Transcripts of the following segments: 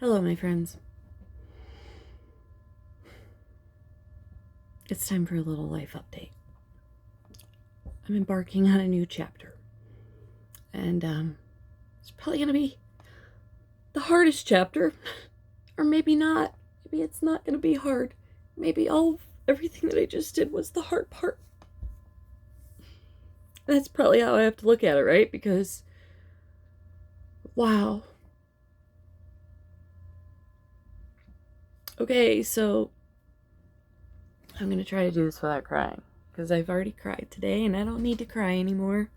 Hello, my friends. It's time for a little life update. I'm embarking on a new chapter, and it's probably going to be the hardest chapter, or maybe not. Maybe it's not going to be hard. Maybe everything that I just did was the hard part. That's probably how I have to look at it, right? Because, wow. Okay, so I'm going to try to do this without crying, because I've already cried today, and I don't need to cry anymore.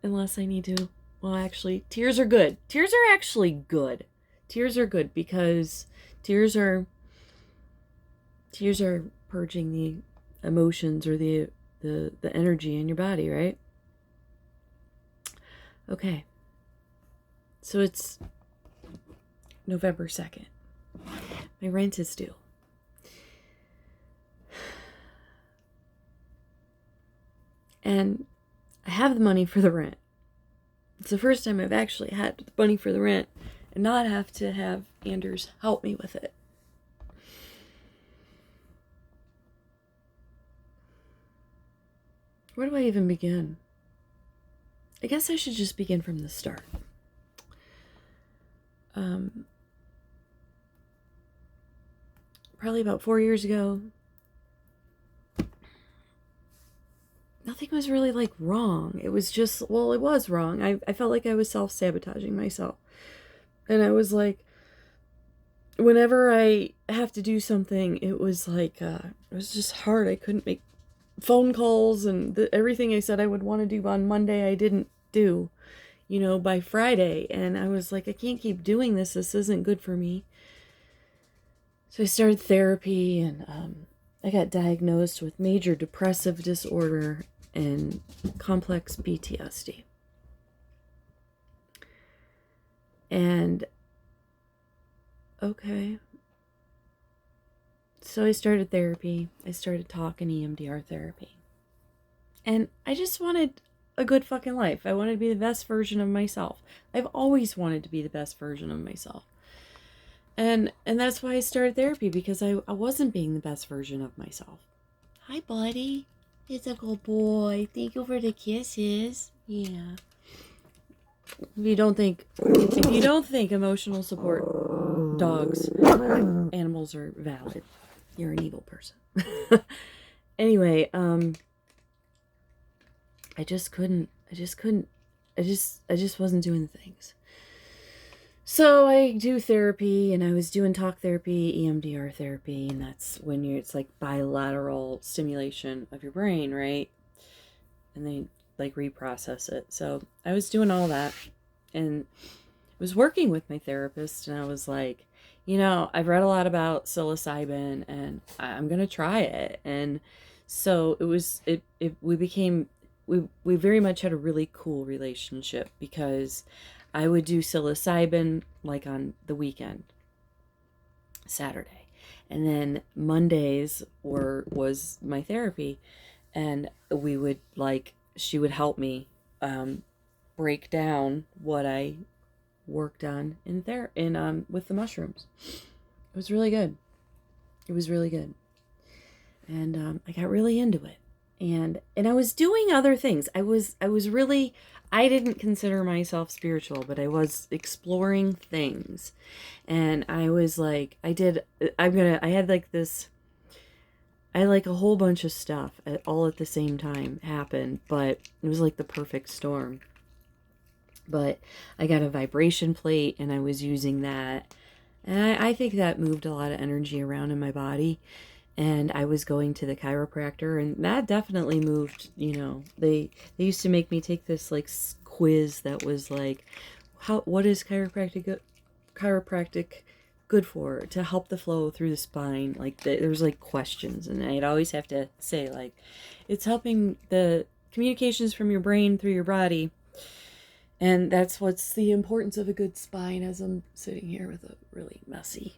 Unless I need to. Well, actually, tears are good. Tears are actually good. Tears are good because tears are purging the emotions or the energy in your body, right? Okay. So it's November 2nd. My rent is due. And I have the money for the rent. It's the first time I've actually had the money for the rent and not have to have Anders help me with it. Where do I even begin? I guess I should just begin from the start. Probably about 4 years ago, nothing was really like wrong. It was just, well, it was wrong. I felt like I was self-sabotaging myself. And I was like, whenever I have to do something, it was like, it was just hard. I couldn't make phone calls, and everything I said I would want to do on Monday, I didn't do, by Friday. And I was like, I can't keep doing this. This isn't good for me. So I started therapy, and I got diagnosed with major depressive disorder and complex PTSD. And okay. So I started therapy. I started talking EMDR therapy. And I just wanted a good fucking life. I wanted to be the best version of myself. I've always wanted to be the best version of myself. And that's why I started therapy, because I wasn't being the best version of myself. Hi, buddy. It's a good boy. Thank you for the kisses. Yeah. If you don't think emotional support dogs, animals are valid, you're an evil person. Anyway, I just wasn't doing the things. So I do therapy, and I was doing talk therapy, EMDR therapy, and that's when it's like bilateral stimulation of your brain, right? And they like reprocess it. So I was doing all that, and was working with my therapist, and I was like, I've read a lot about psilocybin, and I'm gonna try it. And so we very much had a really cool relationship, because I would do psilocybin like on the weekend, Saturday, and then Mondays was my therapy, and she would help me break down what I worked on with the mushrooms. It was really good. And I got really into it, and I was doing other things. I didn't consider myself spiritual, but I was exploring things, and I was like, I had like this. I had like a whole bunch of stuff all at the same time happen, but it was like the perfect storm. But I got a vibration plate, and I was using that. And I think that moved a lot of energy around in my body. And I was going to the chiropractor, and that definitely moved, they used to make me take this like quiz that was like, what is chiropractic good for? To help the flow through the spine. Like there was like questions, and I'd always have to say like, it's helping the communications from your brain through your body. And that's what's the importance of a good spine, as I'm sitting here with a really messy,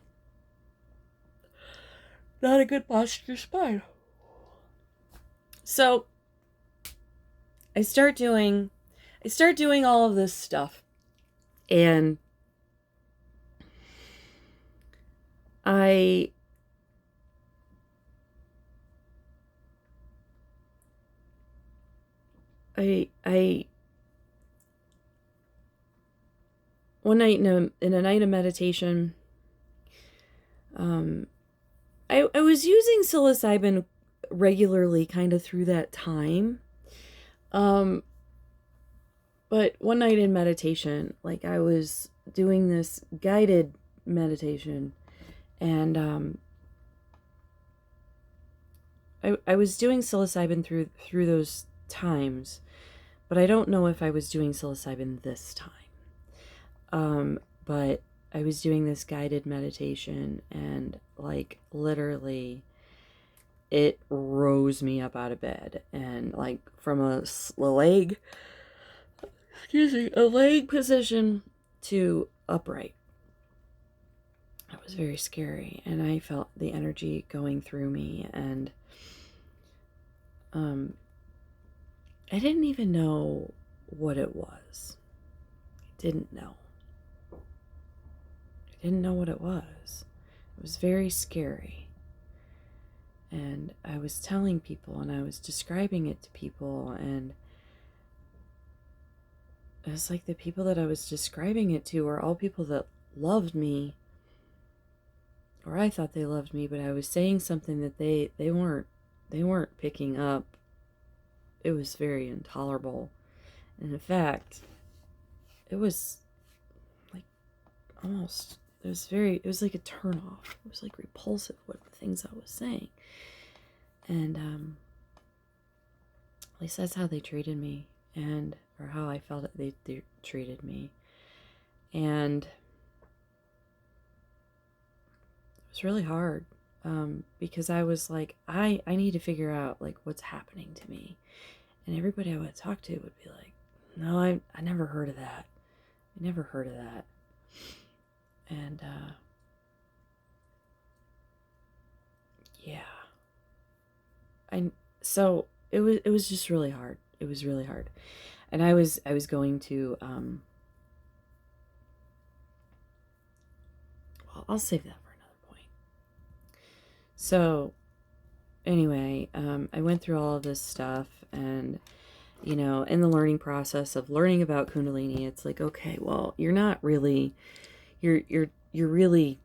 not a good posture spine. So I start doing all of this stuff, and I I one night in a night of meditation, I was using psilocybin regularly kind of through that time. Um, but one night in meditation, like I was doing this guided meditation, and I was doing psilocybin through those times, but I don't know if I was doing psilocybin this time. But I was doing this guided meditation, and like literally it rose me up out of bed, and like from a leg, a leg position to upright. It was very scary, and I felt the energy going through me, and I didn't even know what it was. I didn't know what it was. It was very scary. And I was telling people, and I was describing it to people, and it was like the people that I was describing it to were all people that loved me, or I thought they loved me, but I was saying something that they weren't picking up. It was very intolerable. And in fact, it was like almost, it was like a turn off. It was like repulsive, what the things I was saying. And at least that's how they treated me, and or how I felt that they treated me. And it was really hard, because I was like, I need to figure out like what's happening to me. And everybody I would talk to would be like, no, I never heard of that. I never heard of that. And yeah. So it was just really hard. It was really hard. And I was going to well, I'll save that for another point. So anyway, I went through all of this stuff, and you know, in the learning process of learning about Kundalini, it's like, okay, well, you're not really, you're really,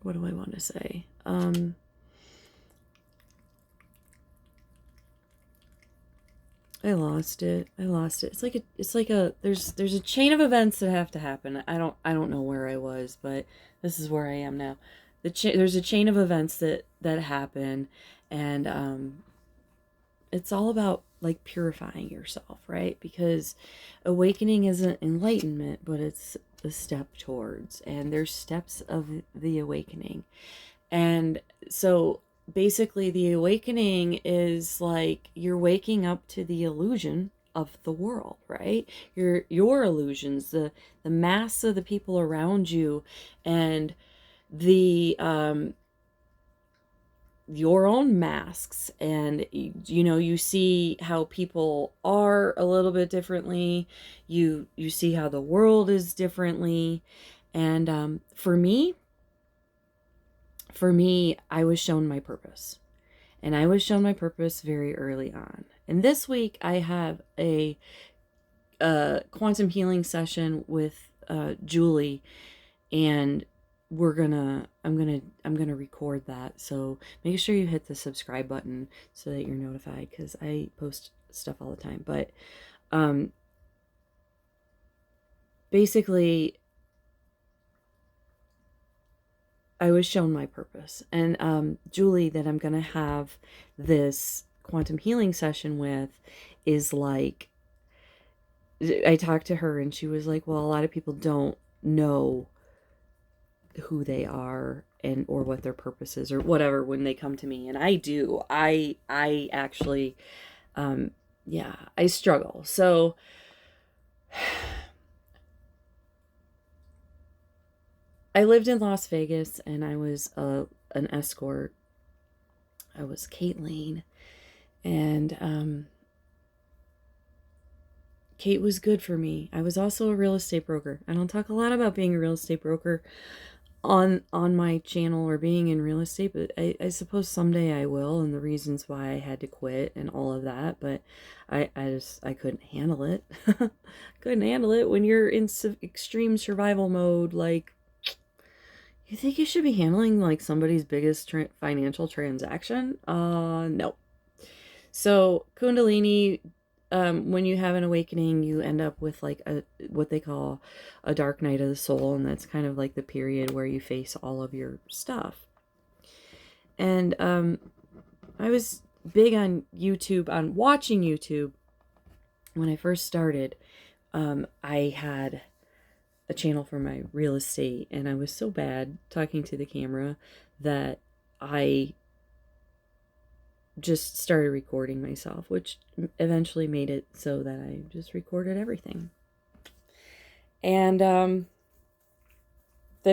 what do I want to say? I lost it. It's like a there's a chain of events that have to happen. I don't know where I was, but this is where I am now. There's a chain of events that happen, and it's all about like purifying yourself, right? Because awakening isn't enlightenment, but it's a step towards, and there's steps of the awakening. And so basically the awakening is like you're waking up to the illusion of the world, right? Your illusions, the mass of the people around you, and the your own masks, and you know, you see how people are a little bit differently, you see how the world is differently. And for me, I was shown my purpose, and I was shown my purpose very early on. And this week I have a quantum healing session with Julie, and I'm gonna record that. So make sure you hit the subscribe button so that you're notified, because I post stuff all the time. But basically, I was shown my purpose, and Julie, that I'm gonna have this quantum healing session with, is like, I talked to her and she was like, well, a lot of people don't know who they are and or what their purpose is or whatever when they come to me, and I do. I actually yeah, I struggle. So I lived in Las Vegas, and I was an escort. I was Caitlin, and Kate was good for me. I was also a real estate broker. I don't talk a lot about being a real estate broker on my channel or being in real estate, but I suppose someday I will, and the reasons why I had to quit and all of that. But I couldn't handle it. Couldn't handle it when you're in extreme survival mode. Like, you think you should be handling like somebody's biggest financial transaction? No. So Kundalini, when you have an awakening, you end up with like what they call a dark night of the soul, and that's kind of like the period where you face all of your stuff. And I was big on YouTube, on watching YouTube. When I first started, I had a channel for my real estate, and I was so bad talking to the camera that I just started recording myself, which eventually made it so that I just recorded everything. And then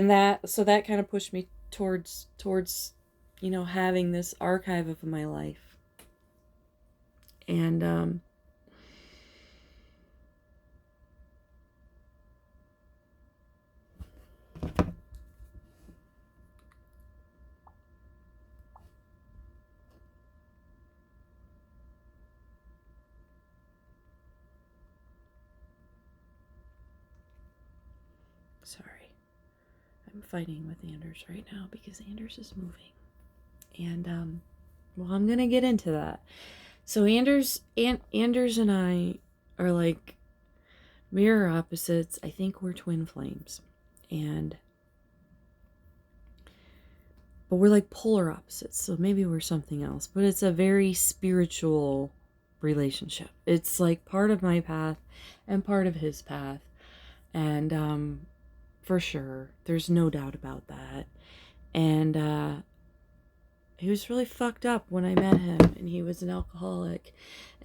that kind of pushed me towards you know, having this archive of my life. And sorry, I'm fighting with Anders right now because Anders is moving. And well, I'm gonna get into that. So Anders and I are like mirror opposites. I think we're twin flames, but we're like polar opposites. So maybe we're something else, but it's a very spiritual relationship. It's like part of my path and part of his path. And for sure, there's no doubt about that. And he was really fucked up when I met him, and he was an alcoholic,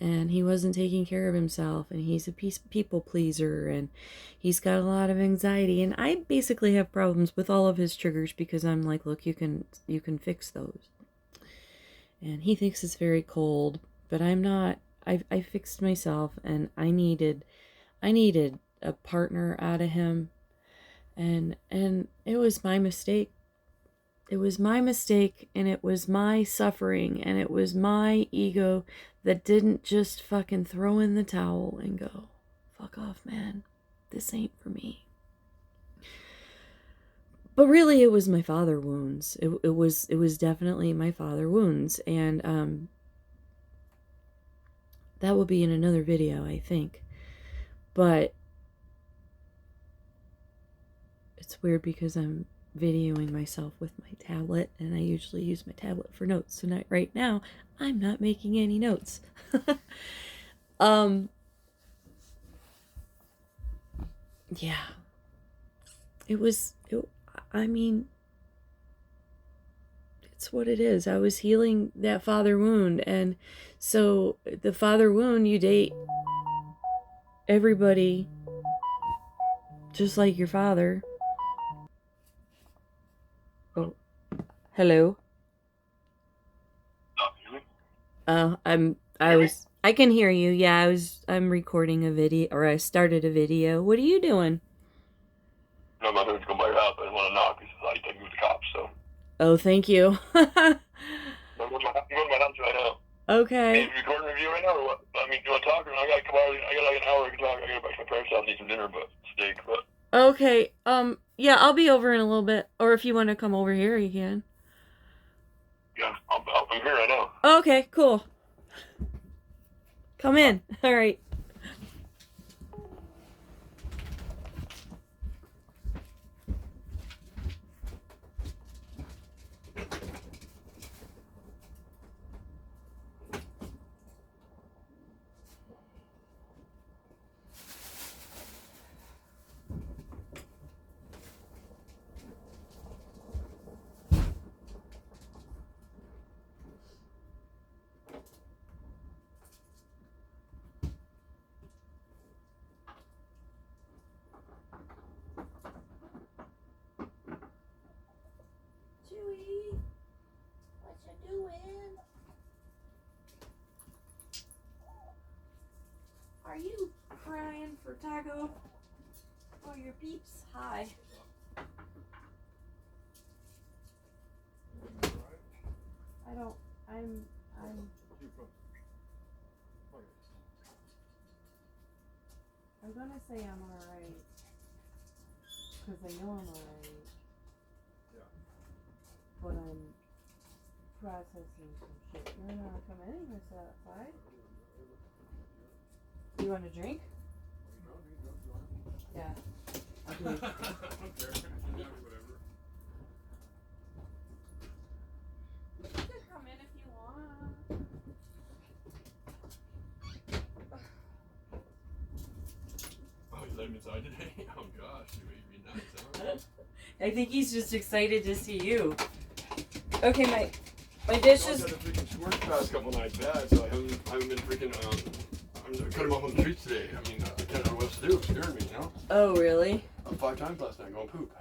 and he wasn't taking care of himself, and he's a people pleaser, and he's got a lot of anxiety, and I basically have problems with all of his triggers because I'm like, look, you can fix those. And he thinks it's very cold, but I'm not. I fixed myself, and I needed a partner out of him, and it was my mistake. It was my mistake, and it was my suffering, and it was my ego that didn't just fucking throw in the towel and go, fuck off, man. This ain't for me. But really, it was my father wounds. It was definitely my father wounds. And that will be in another video, I think. But it's weird because I'm videoing myself with my tablet, and I usually use my tablet for notes. So right now, I'm not making any notes. Yeah. I mean, it's what it is. I was healing that father wound, and so the father wound, you date everybody just like your father. Oh, hello. I can hear you. Yeah, I'm recording a video, or I started a video. What are you doing? No, my husband's going by your house. I didn't want to knock. He says, I take you with the cops, so. Oh, thank you. I'm going to my house right now. Okay. Are you recording a review right now, or what? I mean, do you want to talk? Or I got a couple hours. I got like an hour to talk. I got to go back to my parents' house and eat some dinner, but steak, but. Okay. Yeah, I'll be over in a little bit. Or if you want to come over here, you can. Yeah, I'm here right now. Okay, cool. Come in. All right. Taco. Oh, your peeps. Hi. I'm gonna say I'm alright. Because I know I'm alright. Yeah. But I'm processing some shit. You're not gonna come in? You gonna sit outside? You want a drink? Yeah. I don't care. Whatever. You can come in if you want. Oh, you let him inside today? Oh gosh, you'd be nice, huh? I think he's just excited to see you. Okay, my dish I is. had a freaking squirt the past couple nights bad, so I haven't been freaking I'm cutting him off on the streets today. I mean, I can't know what else to do. It's scaring me, you know? Oh, really? 5 times last night going poop.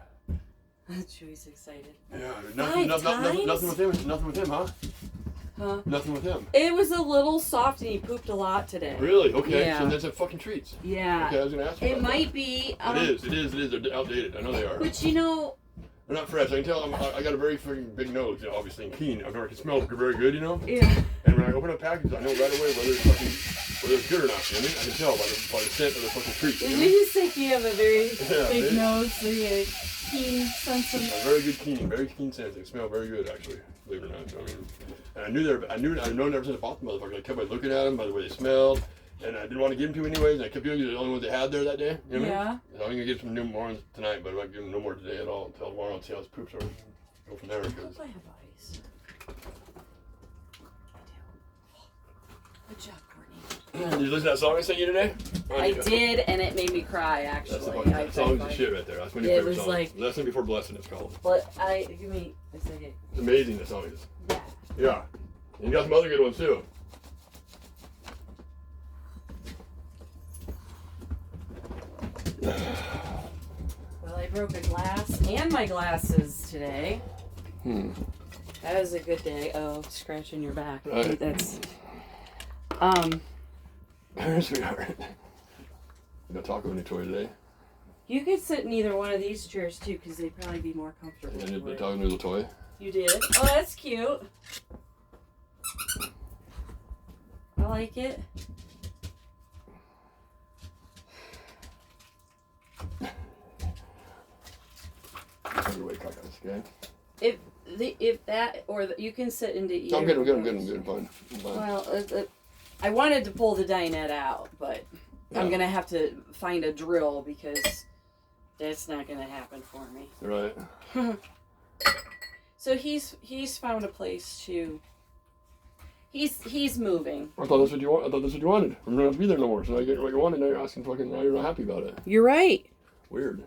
Chewy's excited. Yeah, Five times? nothing with him. Nothing with him, huh? Huh? Nothing with him. It was a little soft and he pooped a lot today. Really? Okay. Yeah. So that's at fucking treats. Yeah. Okay, I was gonna ask you. It about might be. It is. They're outdated. I know they are. But you know. They're not fresh. I can tell. I got a very freaking big nose, you know, obviously, and keen. I can smell very good, you know. Yeah. And when I open up packages, I know right away whether it's good or not. You know what I mean? I can tell by the scent of the fucking treat. You know? You think you have a very big maybe. nose, so you have a keen sense of. A very keen sense. They smell very good, actually. Believe it or not. So, I mean, and I've known ever since I bought the motherfuckers. I kept on looking at them by the way they smelled, and I didn't want to give them to anyways. And I kept using the only ones they had there that day. You know what I mean? So I'm gonna give some new more ones tonight, but I'm not giving no more today at all until tomorrow and see how his poops are. Go from there. I hope I have ice. Good job, Courtney. Did you listen to that song I sent you today? I did, and it made me cry. Actually, That song's the shit right there. That's one of your favorite was songs. like- Lesson Before Blessing, it's called. But give me a second. It's amazing. That song is. Yeah. Yeah. And you got some other good ones too. Well, I broke a glass and my glasses today. That was a good day. Oh, scratching your back. I think that's. Sweetheart. You gonna talk about any toy today? You could sit in either one of these chairs too, because they'd probably be more comfortable. And you're talking a little toy? You did? Oh, that's cute. I like it. Wake up, okay? If that or you can sit into either. I'm good, fine. Well, I wanted to pull the dinette out, but I'm gonna have to find a drill because that's not gonna happen for me. Right. So he's found a place to. He's moving. I thought that's what you want. I thought that's what you wanted. I'm not have to be there no more. So now you get what you wanted. Now you're asking fucking. Now you're not happy about it. You're right. Weird.